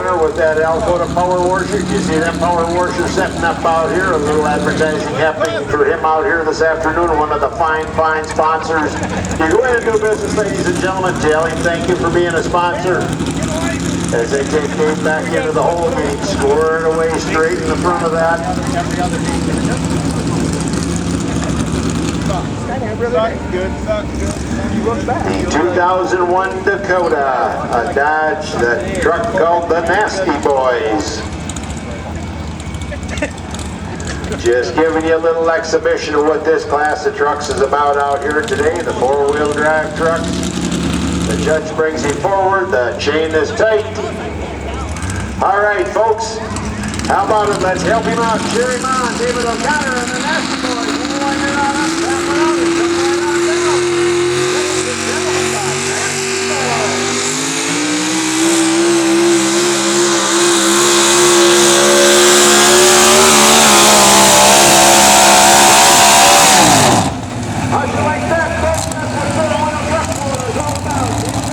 winner with that Alcoa power washer. You see them power washers setting up out here. A little advertising happening for him out here this afternoon. One of the fine sponsors. You go ahead and do business, ladies and gentlemen. Tell him thank you for being a sponsor. As they take Dave back into the hole game, squared away straight in the front of that. The 2001 Dakota, a Dodge, the truck called the Nasty Boys. Just giving you a little exhibition of what this class of trucks is about out here today, the four-wheel drive trucks. The judge brings him forward, the chain is tight. All right, folks, how about it? Let's help him out, cheer him on. David O'Connor and the Nasty Boys.